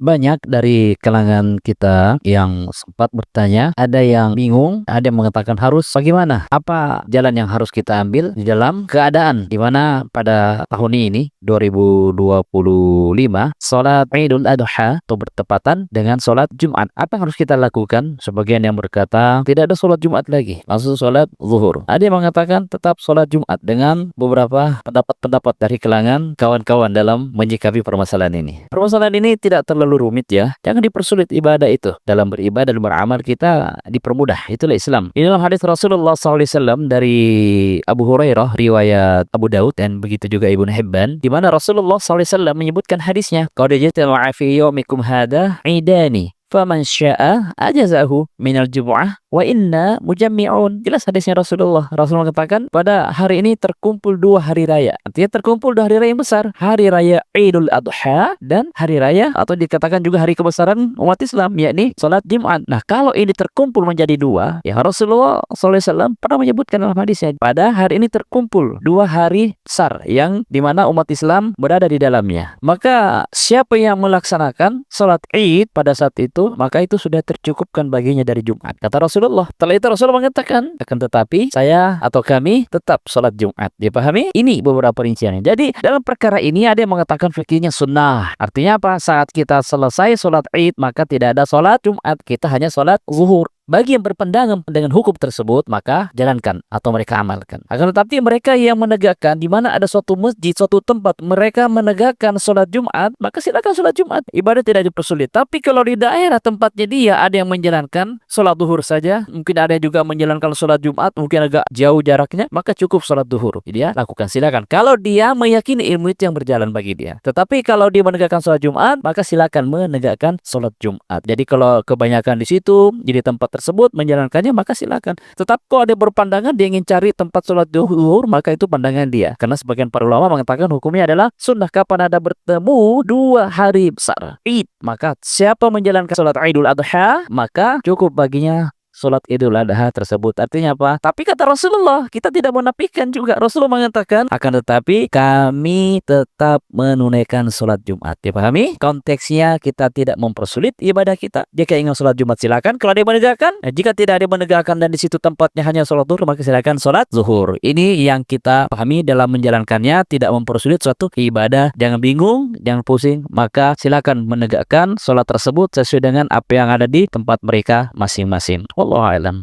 Banyak dari kalangan kita yang sempat bertanya, ada yang bingung, ada yang mengatakan harus bagaimana? Apa jalan yang harus kita ambil di dalam keadaan di mana pada tahun ini 2025 salat Idul Adha atau bertepatan dengan salat Jumat. Apa yang harus kita lakukan? Sebagian yang berkata tidak ada salat Jumat lagi, langsung salat zuhur. Ada yang mengatakan tetap salat Jumat dengan beberapa pendapat-pendapat dari kalangan kawan-kawan dalam menyikapi permasalahan ini. Permasalahan ini tidak terlalu rumit ya. Jangan dipersulit ibadah itu. Dalam beribadah dan beramal kita dipermudah. Itulah Islam. Ini dalam hadis Rasulullah SAW dari Abu Hurairah, riwayat Abu Daud dan begitu juga Ibnu Hibban, di mana Rasulullah SAW menyebutkan hadisnya, qad ja'ala fi yaumikum hadza idani faman syaa ajazahu minal jumu'ah wa inna mujammi'un. Jelas hadisnya Rasulullah. Rasulullah mengatakan pada hari ini terkumpul dua hari raya. Artinya terkumpul dua hari raya yang besar. Hari raya Idul Adha dan hari raya atau dikatakan juga hari kebesaran umat Islam, yakni salat Jumat. Nah, kalau ini terkumpul menjadi dua, ya Rasulullah SAW pernah menyebutkan dalam hadisnya, pada hari ini terkumpul dua hari besar yang dimana umat Islam berada di dalamnya. Maka siapa yang melaksanakan salat Id pada saat itu, maka itu sudah tercukupkan baginya dari Jumat. Kata Rasulullah. Setelah itu Rasulullah mengatakan, akan tetapi saya atau kami tetap sholat Jumat. Dipahami? Ini beberapa rinciannya. Jadi dalam perkara ini ada yang mengatakan fikihnya sunnah. Artinya apa? Saat kita selesai sholat Id maka tidak ada sholat Jumat. Kita hanya sholat zuhur. Bagi yang berpandangan dengan hukum tersebut, maka jalankan atau mereka amalkan. Akan tetapi mereka yang menegakkan di mana ada suatu masjid, suatu tempat mereka menegakkan sholat Jumat, maka silakan sholat Jumat. Ibadah tidak dipersulit. Tapi kalau di daerah tempatnya dia ada yang menjalankan sholat duhur saja, mungkin ada yang juga menjalankan sholat Jumat, mungkin agak jauh jaraknya, maka cukup sholat duhur. Jadi ya, lakukan, silakan. Kalau dia meyakini ilmu itu yang berjalan bagi dia. Tetapi kalau dia menegakkan sholat Jumat, maka silakan menegakkan sholat Jumat. Jadi kalau kebanyakan di situ, jadi tempat tersebut menjalankannya, maka silakan. Tetapi kalau ada berpandangan dia ingin cari tempat sholat zuhur, maka itu pandangan dia. Karena sebagian para ulama mengatakan hukumnya adalah sunnah kapan ada bertemu dua hari besar Id, maka siapa menjalankan sholat Idul Adha, maka cukup baginya sholat Idul Adha tersebut. Artinya apa? Tapi kata Rasulullah, kita tidak menafikan juga. Rasulullah mengatakan, akan tetapi kami tetap menunaikan sholat Jumat. Dipahami? Konteksnya kita tidak mempersulit ibadah kita. Jika ingin sholat Jumat silakan. Kalau ada yang menegakkan, jika tidak ada yang menegakkan dan di situ tempatnya hanya sholat zuhur, maka silakan sholat zuhur. Ini yang kita pahami dalam menjalankannya, tidak mempersulit suatu ibadah. Jangan bingung, jangan pusing. Maka silakan menegakkan sholat tersebut sesuai dengan apa yang ada di tempat mereka masing-masing. Wallahu a'lam.